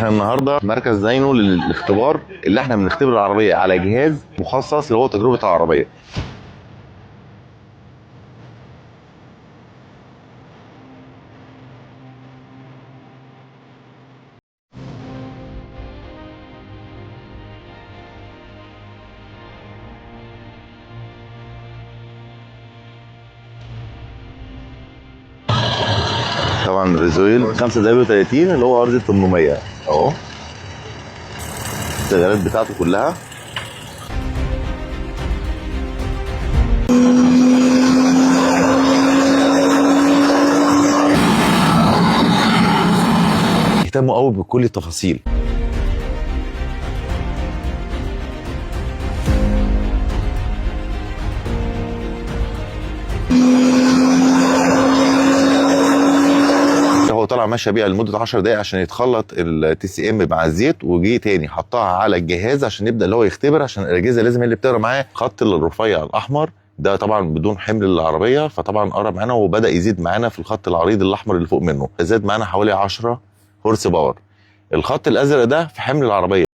احنا النهارده في مركز زينو للاختبار اللي احنا بنختبر العربيه على جهاز مخصص اللي هو تجربه العربيه. طبعا ريزويل 5 اللي هو ارض 800 اهو، التغييرات بتاعته كلها. اهتموا قوي بكل التفاصيل. هو طلع ماشيه بيها لمده 10 دقائق عشان يتخلط التي سي ام مع الزيت، وجي تاني حطها على الجهاز عشان يبدا اللي هو يختبر، عشان الاجهزه لازم هي اللي بتقرا معاه خط الرفيع الاحمر ده طبعا بدون حمل للعربيه، فطبعا قرا معانا وبدا يزيد معانا في الخط العريض الاحمر اللي فوق منه، زاد معانا حوالي 10 هورس باور. الخط الازرق ده في حمل العربيه.